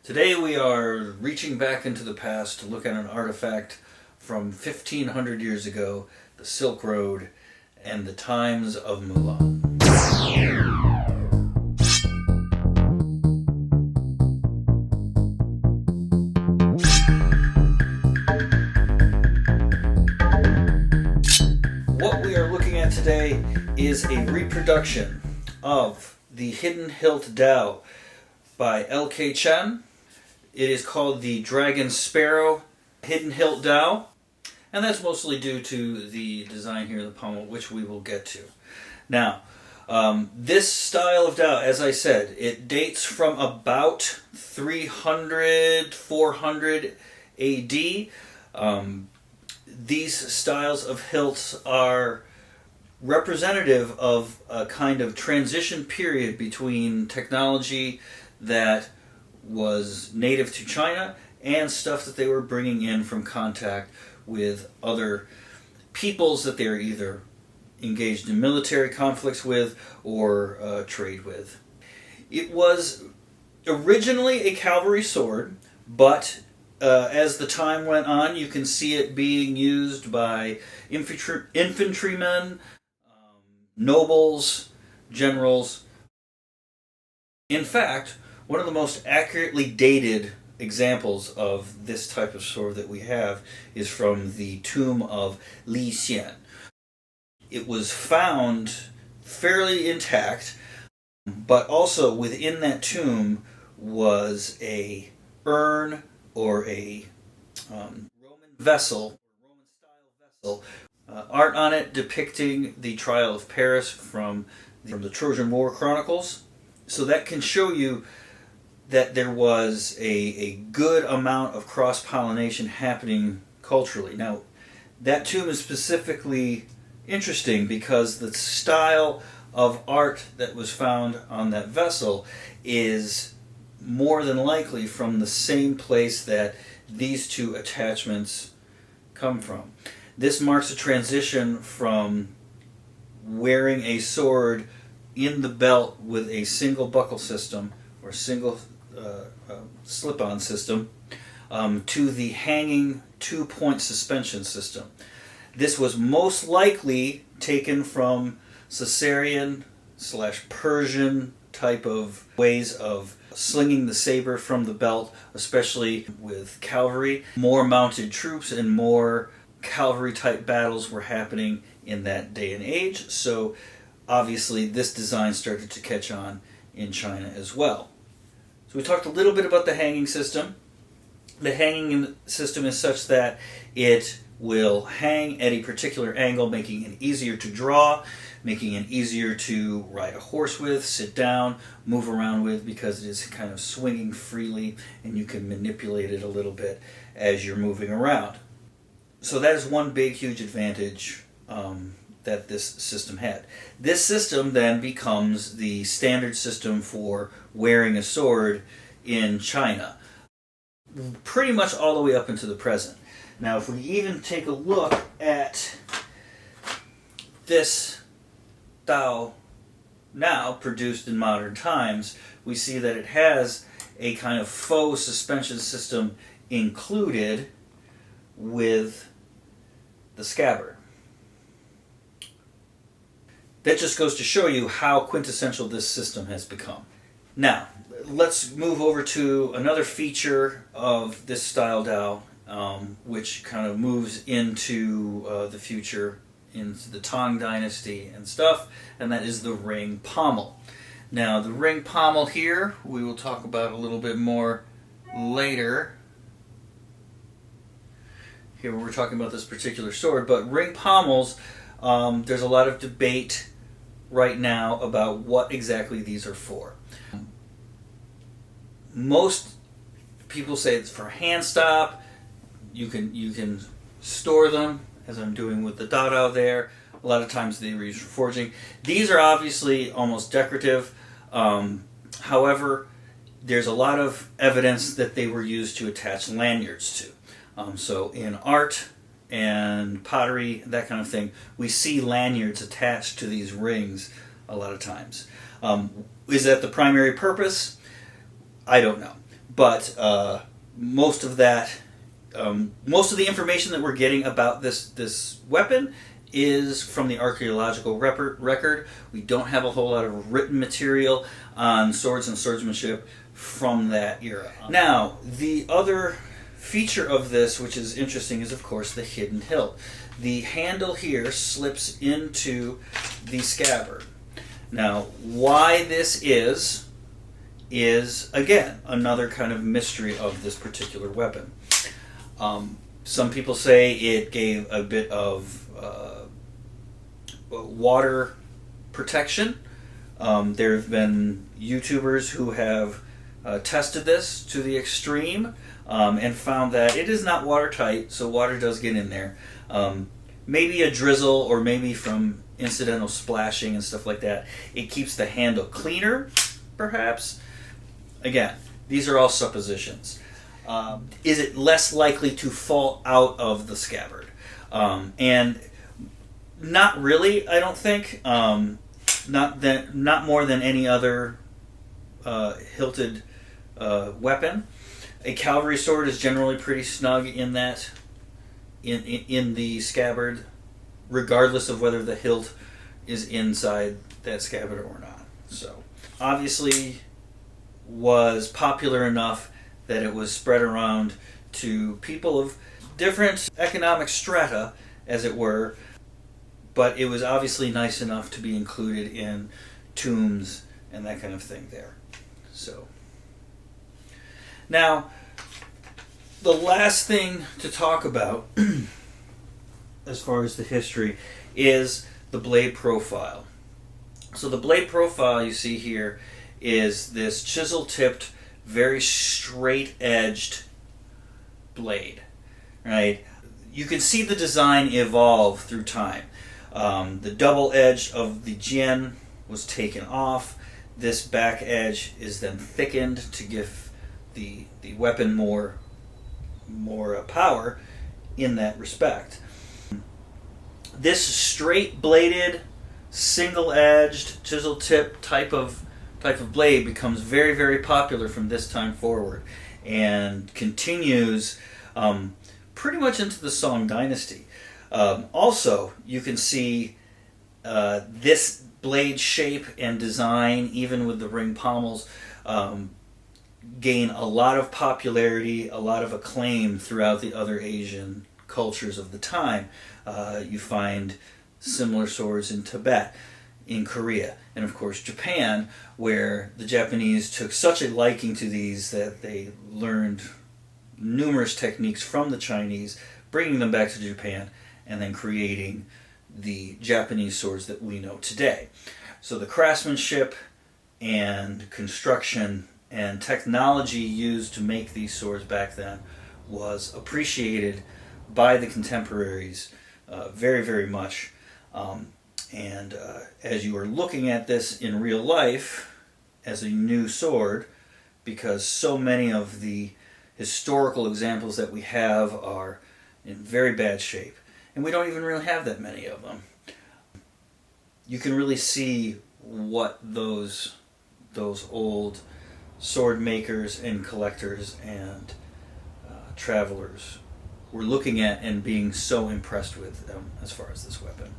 Today we are reaching back into the past to look at an artifact from 1500 years ago, the Silk Road, and the times of Mulan. What we are looking at today is a reproduction of the Hidden Hilt Dao by L.K. Chen. It is called the Dragon Sparrow Hidden Hilt Dao, and that's mostly due to the design here of the pommel, which we will get to. Now, this style of Dao, as I said, it dates from about 300, 400 AD. These styles of hilts are representative of a kind of transition period between technology that was native to China and stuff that they were bringing in from contact with other peoples that they were either engaged in military conflicts with or trade with. It was originally a cavalry sword, but as the time went on, you can see it being used by infantrymen, nobles, generals. In fact, one of the most accurately dated examples of this type of sword that we have is from the tomb of Li Xian. It was found fairly intact, but also within that tomb was a urn or a Roman vessel, Roman-style vessel, art on it depicting the trial of Paris from the Trojan War Chronicles. So that can show you that there was a good amount of cross-pollination happening culturally. Now, that tomb is specifically interesting because the style of art that was found on that vessel is more than likely from the same place that these two attachments come from. This marks a transition from wearing a sword in the belt with a single buckle system or single slip-on system to the hanging two-point suspension system. This was most likely taken from Caesarean/Persian type of ways of slinging the saber from the belt, especially with cavalry. More mounted troops and more cavalry-type battles were happening in that day and age, so obviously this design started to catch on in China as well. So we talked a little bit about the hanging system. The hanging system is such that it will hang at a particular angle, making it easier to draw, making it easier to ride a horse with, sit down, move around with, because it is kind of swinging freely and you can manipulate it a little bit as you're moving around. So that is one big, huge advantage that this system had. This system then becomes the standard system for wearing a sword in China, pretty much all the way up into the present. Now, if we even take a look at this Dao now produced in modern times, we see that it has a kind of faux suspension system included with the scabbard. That just goes to show you how quintessential this system has become. Now, let's move over to another feature of this style Dao, which kind of moves into the future, into the Tang Dynasty and stuff, and that is the ring pommel. Now, the ring pommel here, we will talk about a little bit more later. Here we're talking about this particular sword, but ring pommels, there's a lot of debate right now about what exactly these are for. Most people say it's for hand stop. You can store them, as I'm doing with the Dao there. A lot of times they were used for forging. These are obviously almost decorative. However, there's a lot of evidence that they were used to attach lanyards to. So in art and pottery, that kind of thing, we see lanyards attached to these rings a lot of times. Is that the primary purpose? I don't know. but most of that, most of the information that we're getting about this weapon is from the archaeological record. We don't have a whole lot of written material on swords and swordsmanship from that era. Now, the other feature of this, which is interesting, is of course the hidden hilt. The handle here slips into the scabbard. Now, why this is again another kind of mystery of this particular weapon. Some people say it gave a bit of water protection. There have been YouTubers who have tested this to the extreme and found that it is not watertight, so water does get in there. Maybe a drizzle, or maybe from incidental splashing and stuff like that, it keeps the handle cleaner, perhaps. Again, these are all suppositions. Is it less likely to fall out of the scabbard? And not really, I don't think. Not more than any other hilted weapon. A cavalry sword is generally pretty snug in that, in the scabbard, regardless of whether the hilt is inside that scabbard or not. So, obviously, was popular enough that it was spread around to people of different economic strata, as it were, but it was obviously nice enough to be included in tombs and that kind of thing there. So, now, the last thing to talk about as far as the history is the blade profile. So the blade profile you see here is this chisel-tipped, very straight-edged blade, right? You can see the design evolve through time. The double edge of the jian was taken off. This back edge is then thickened to give the weapon more power in that respect. This straight-bladed, single-edged, chisel-tip type of blade becomes very, very popular from this time forward, and continues pretty much into the Song Dynasty. Also, you can see this blade shape and design, even with the ring pommels, gain a lot of popularity, a lot of acclaim throughout the other Asian cultures of the time. You find similar swords in Tibet, in Korea, and of course Japan, where the Japanese took such a liking to these that they learned numerous techniques from the Chinese, bringing them back to Japan, and then creating the Japanese swords that we know today. So the craftsmanship and construction and technology used to make these swords back then was appreciated by the contemporaries very, very much. As you are looking at this in real life as a new sword, because so many of the historical examples that we have are in very bad shape, and we don't even really have that many of them, you can really see what those old sword makers and collectors and travelers were looking at and being so impressed with as far as this weapon.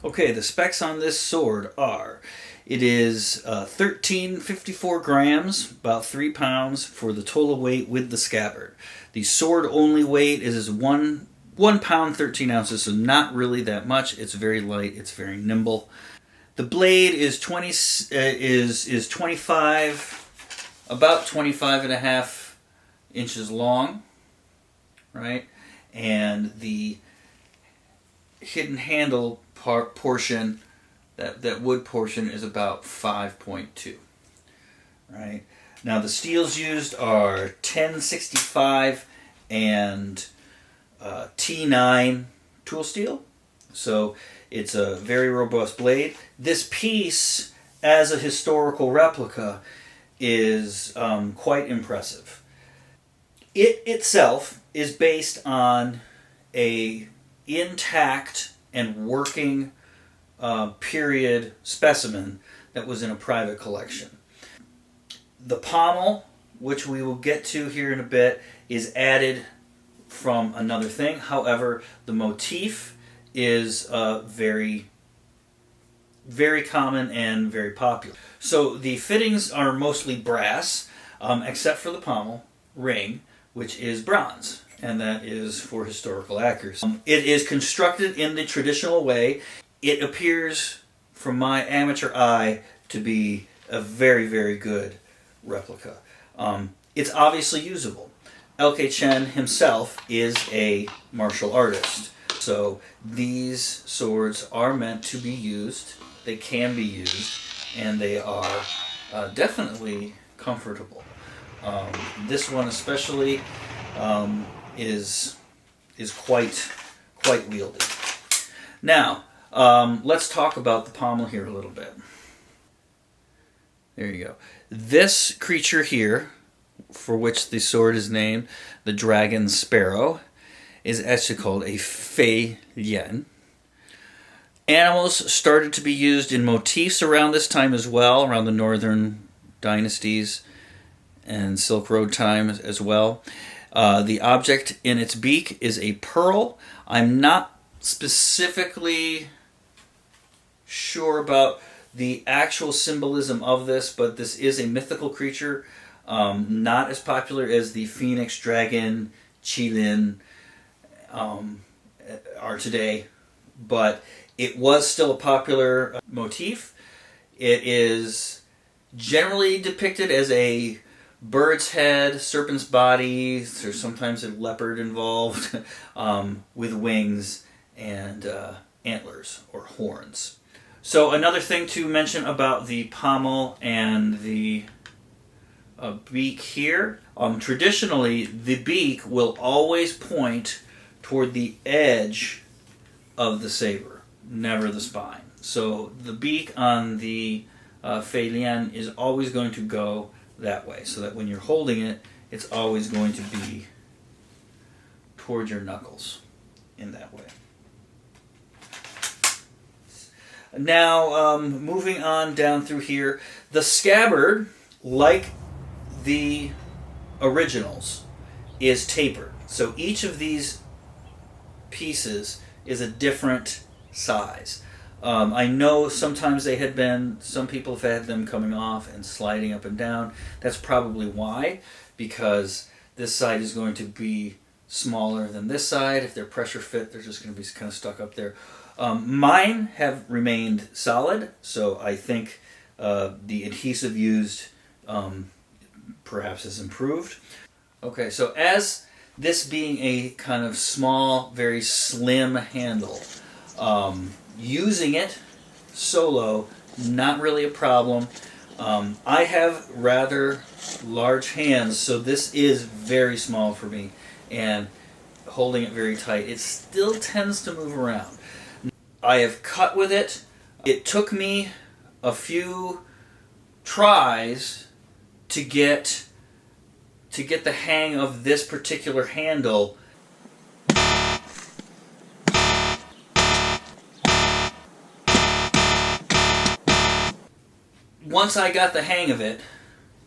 Okay, the specs on this sword are: it is 1354 grams, about 3 pounds, for the total weight with the scabbard. The sword only weight is 1 pound 13 ounces, so not really that much. It's very light, it's very nimble. The blade is 25, about 25 and a half inches long, right? And the hidden handle portion, that wood portion, is about 5.2, right? Now the steels used are 1065 and T9 tool steel, so it's a very robust blade. This piece, as a historical replica, is quite impressive. It itself is based on a intact and working period specimen that was in a private collection. The pommel which we will get to here in a bit, is added from another thing. However, the motif is very, very common and very popular. So the fittings are mostly brass, except for the pommel ring, which is bronze, and that is for historical accuracy. It is constructed in the traditional way. It appears, from my amateur eye, to be a very, very good replica. It's obviously usable. L.K. Chen himself is a martial artist, so these swords are meant to be used. They can be used, and they are definitely comfortable. This one especially is quite wieldy. Now, let's talk about the pommel here a little bit. There you go. This creature here, for which the sword is named the Dragon Sparrow, is actually called a Fei Lian. Animals started to be used in motifs around this time as well, around the northern dynasties and Silk Road time as well. The object in its beak is a pearl. I'm not specifically sure about the actual symbolism of this, but this is a mythical creature, not as popular as the phoenix, dragon, qilin are today, but it was still a popular motif. It is generally depicted as a bird's head, serpent's body. There's sometimes a leopard involved, with wings and antlers or horns. So another thing to mention about the pommel and the beak here, traditionally the beak will always point toward the edge of the saber, never the spine. So the beak on the Fei Lian is always going to go that way, so that when you're holding it, it's always going to be toward your knuckles in that way. Now, moving on down through here, the scabbard, like the originals, is tapered. So each of these pieces is a different size. I know sometimes some people have had them coming off and sliding up and down. That's probably why, because this side is going to be smaller than this side. If they're pressure fit, they're just going to be kind of stuck up there. Mine have remained solid, so I think the adhesive used perhaps has improved. Okay, so as this being a kind of small, very slim handle, using it solo, not really a problem. I have rather large hands, so this is very small for me, and holding it very tight, it still tends to move around. I have cut with it. It took me a few tries to get the hang of this particular handle. Once I got the hang of it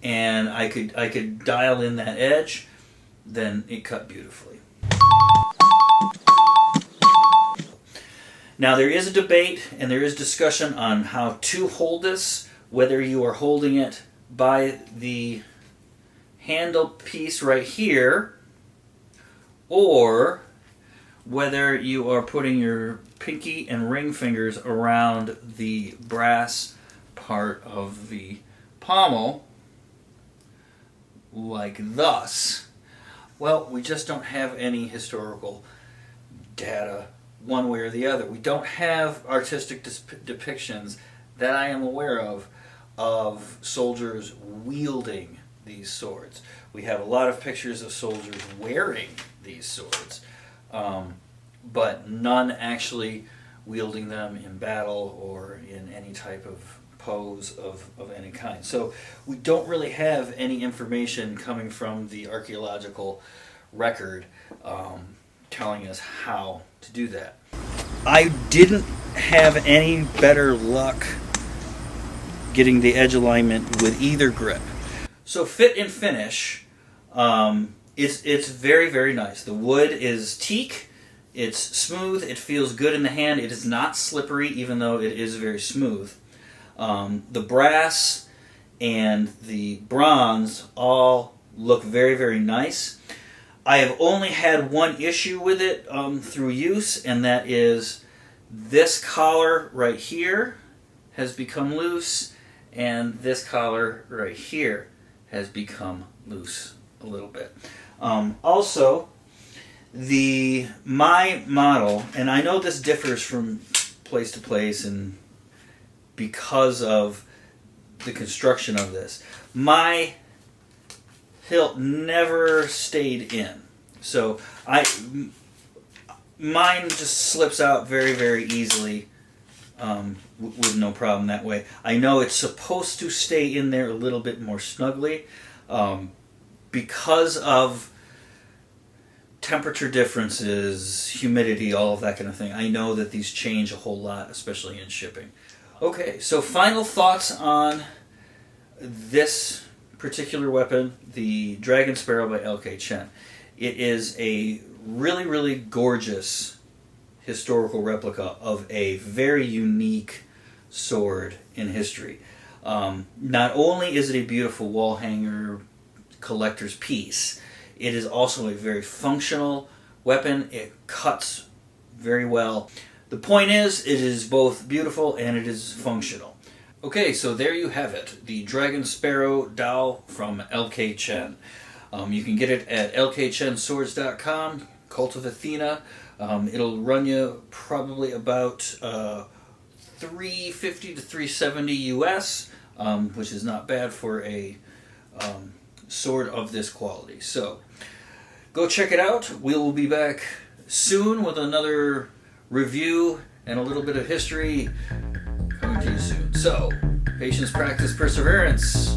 and I could dial in that edge, then it cut beautifully. Now there is a debate and there is discussion on how to hold this, whether you are holding it by the handle piece right here, or whether you are putting your pinky and ring fingers around the brass part of the pommel like thus. Well, we just don't have any historical data one way or the other. We don't have artistic depictions that I am aware of soldiers wielding these swords. We have a lot of pictures of soldiers wearing these swords, but none actually wielding them in battle or in any type of pose of any kind. So we don't really have any information coming from the archaeological record telling us how to do that. I didn't have any better luck getting the edge alignment with either grip. So fit and finish, it's very, very nice. The wood is teak. It's smooth. It feels good in the hand. It is not slippery, even though it is very smooth. The brass and the bronze all look very, very nice. I have only had one issue with it through use, and that is this collar right here has become loose, and this collar right here has become loose a little bit. Also, my model, and I know this differs from place to place and because of the construction of this, my hilt never stayed in. So mine just slips out very, very easily with no problem that way. I know it's supposed to stay in there a little bit more snugly because of temperature differences, humidity, all of that kind of thing. I know that these change a whole lot, especially in shipping. Okay, so final thoughts on this particular weapon, the Dragon Sparrow by L.K. Chen. It is a really, really gorgeous historical replica of a very unique sword in history. Not only is it a beautiful wall hanger collector's piece, it is also a very functional weapon. It cuts very well. The point is, it is both beautiful and it is functional. Okay, so there you have it. The Dragon Sparrow Dao from L.K. Chen. You can get it at lkchenswords.com, Cult of Athena. It'll run you probably about $350 to $370 US, which is not bad for a sword of this quality. So go check it out. We will be back soon with another review and a little bit of history coming to you soon. So, patience, practice, perseverance.